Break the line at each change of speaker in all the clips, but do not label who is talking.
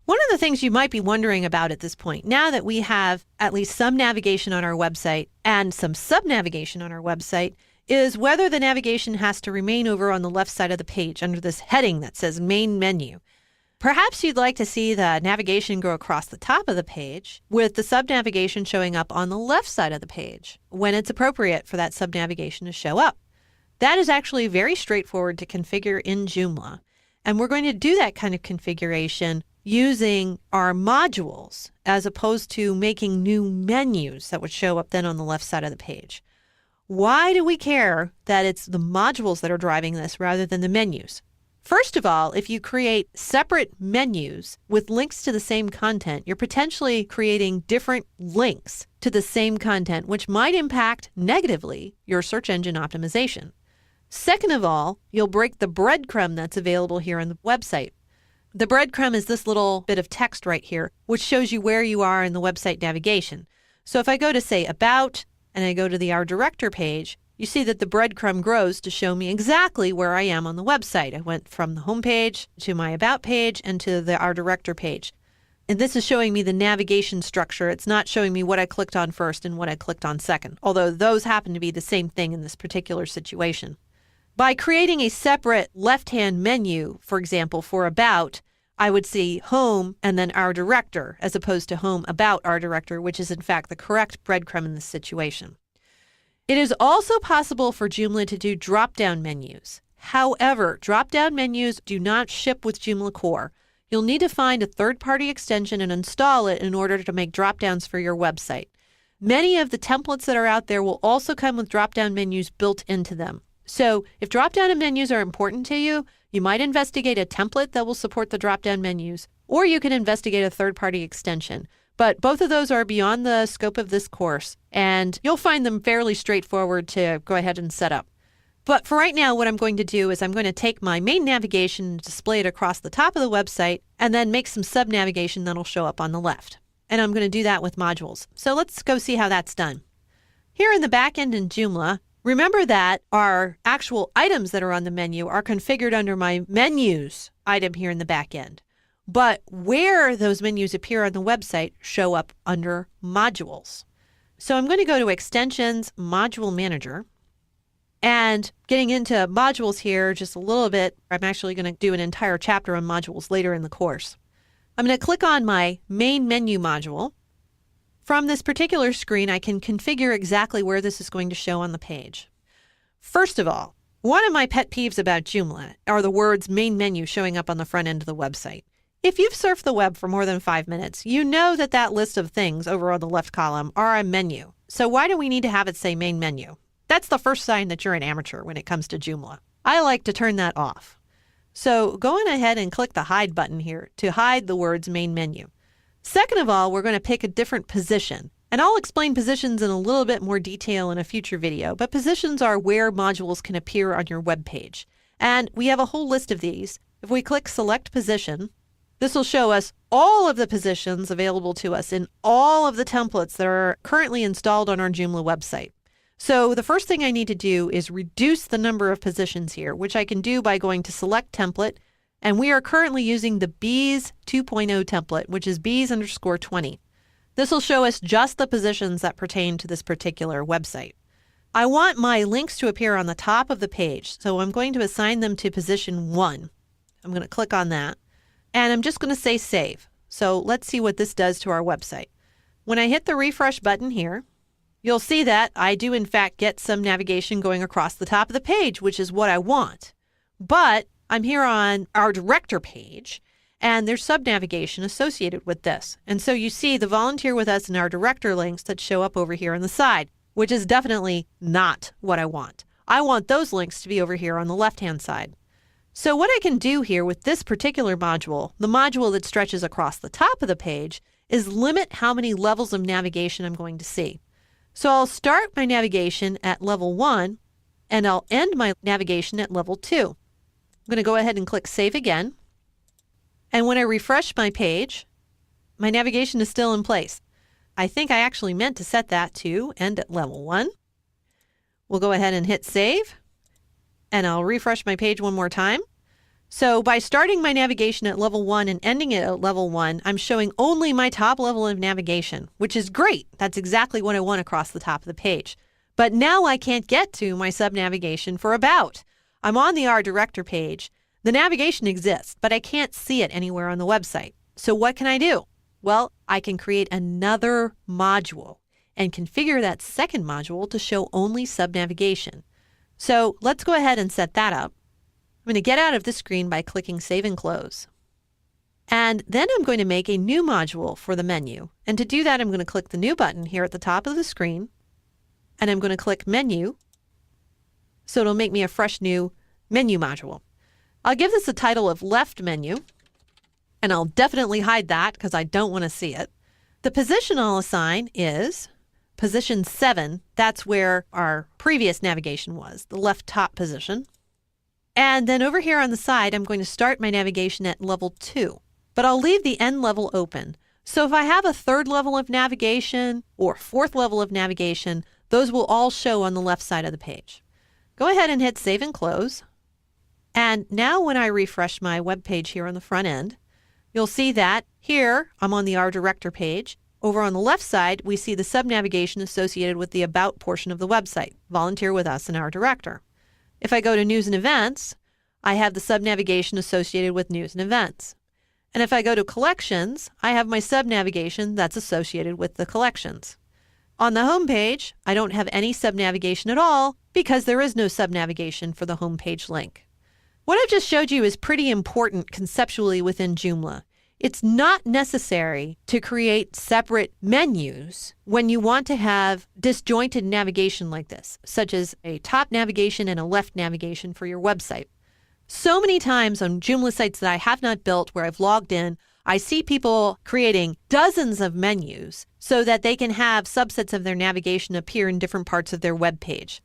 One of the things you might be wondering about at this point, now that we have at least some navigation on our website and some sub-navigation on our website, is whether the navigation has to remain over on the left side of the page under this heading that says Main Menu. Perhaps you'd like to see the navigation go across the top of the page with the sub-navigation showing up on the left side of the page when it's appropriate for that sub-navigation to show up. That is actually very straightforward to configure in Joomla. And we're going to do that kind of configuration using our modules as opposed to making new menus that would show up then on the left side of the page. Why do we care that it's the modules that are driving this rather than the menus? First of all, if you create separate menus with links to the same content, you're potentially creating different links to the same content, which might impact negatively your search engine optimization. Second of all, you'll break the breadcrumb that's available here on the website. The breadcrumb is this little bit of text right here, which shows you where you are in the website navigation. So if I go to, say, About, and I go to the Our Director page, you see that the breadcrumb grows to show me exactly where I am on the website. I went from the home page to my About page and to the Our Director page. And this is showing me the navigation structure. It's not showing me what I clicked on first and what I clicked on second, although those happen to be the same thing in this particular situation. By creating a separate left-hand menu, for example, for About, I would see Home and then Our Director, as opposed to Home About Our Director, which is in fact the correct breadcrumb in this situation. It is also possible for Joomla to do drop-down menus. However, drop-down menus do not ship with Joomla Core. You'll need to find a third-party extension and install it in order to make drop-downs for your website. Many of the templates that are out there will also come with drop-down menus built into them. So if drop-down menus are important to you, you might investigate a template that will support the drop-down menus, or you can investigate a third-party extension. But both of those are beyond the scope of this course, and you'll find them fairly straightforward to go ahead and set up. But for right now, what I'm going to do is I'm going to take my main navigation and display it across the top of the website, and then make some sub-navigation that'll show up on the left. And I'm going to do that with modules. So let's go see how that's done. Here in the back end in Joomla, remember that our actual items that are on the menu are configured under my menus item here in the back end. But where those menus appear on the website show up under modules. So I'm going to go to Extensions, Module Manager. And getting into modules here just a little bit, I'm actually going to do an entire chapter on modules later in the course. I'm going to click on my main menu module. From this particular screen, I can configure exactly where this is going to show on the page. First of all, one of my pet peeves about Joomla are the words main menu showing up on the front end of the website. If you've surfed the web for more than 5 minutes, you know that that list of things over on the left column are a menu. So why do we need to have it say main menu? That's the first sign that you're an amateur when it comes to Joomla. I like to turn that off. So go on ahead and click the hide button here to hide the words main menu. Second of all, we're going to pick a different position. And I'll explain positions in a little bit more detail in a future video, but positions are where modules can appear on your web page. And we have a whole list of these. If we click Select Position, this will show us all of the positions available to us in all of the templates that are currently installed on our Joomla website. So the first thing I need to do is reduce the number of positions here, which I can do by going to Select Template. And we are currently using the Bees 2.0 template, which is Bees_20. This will show us just the positions that pertain to this particular website. I want my links to appear on the top of the page, so I'm going to assign them to position 1. I'm going to click on that, and I'm just going to say Save. So let's see what this does to our website. When I hit the refresh button here, you'll see that I do in fact get some navigation going across the top of the page, which is what I want. But I'm here on Our Director page, and there's sub-navigation associated with this. And so you see the Volunteer with Us and Our Director links that show up over here on the side, which is definitely not what I want. I want those links to be over here on the left-hand side. So what I can do here with this particular module, the module that stretches across the top of the page, is limit how many levels of navigation I'm going to see. So I'll start my navigation at level 1, and I'll end my navigation at level 2. I'm going to go ahead and click Save again. And when I refresh my page, my navigation is still in place. I think I actually meant to set that to end at level 1. We'll go ahead and hit Save. And I'll refresh my page one more time. So by starting my navigation at level 1 and ending it at level 1, I'm showing only my top level of navigation, which is great. That's exactly what I want across the top of the page. But now I can't get to my sub-navigation for About. I'm on the Our Director page. The navigation exists, but I can't see it anywhere on the website. So what can I do? Well, I can create another module and configure that second module to show only sub-navigation. So let's go ahead and set that up. I'm going to get out of this screen by clicking Save and Close. And then I'm going to make a new module for the menu. And to do that, I'm going to click the New button here at the top of the screen. And I'm going to click Menu. So it'll make me a fresh new menu module. I'll give this a title of Left Menu. And I'll definitely hide that because I don't want to see it. The position I'll assign is position 7. That's where our previous navigation was, the left top position. And then over here on the side, I'm going to start my navigation at level 2, but I'll leave the end level open. So if I have a third level of navigation or fourth level of navigation, those will all show on the left side of the page. Go ahead and hit Save and Close. And now when I refresh my web page here on the front end, you'll see that here I'm on the Our Director page. Over on the left side, we see the sub-navigation associated with the About portion of the website, Volunteer with Us in Our Director. If I go to News and Events, I have the sub-navigation associated with News and Events. And if I go to Collections, I have my sub-navigation that's associated with the collections. On the home page, I don't have any sub-navigation at all because there is no sub-navigation for the home page link. What I've just showed you is pretty important conceptually within Joomla. It's not necessary to create separate menus when you want to have disjointed navigation like this, such as a top navigation and a left navigation for your website. So many times on Joomla sites that I have not built where I've logged in, I see people creating dozens of menus so that they can have subsets of their navigation appear in different parts of their web page.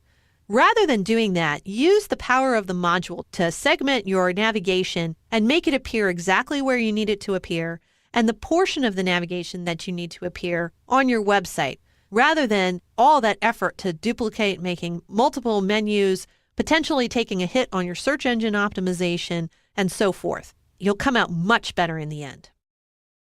Rather than doing that, use the power of the module to segment your navigation and make it appear exactly where you need it to appear and the portion of the navigation that you need to appear on your website, rather than all that effort to duplicate making multiple menus, potentially taking a hit on your search engine optimization, and so forth. You'll come out much better in the end.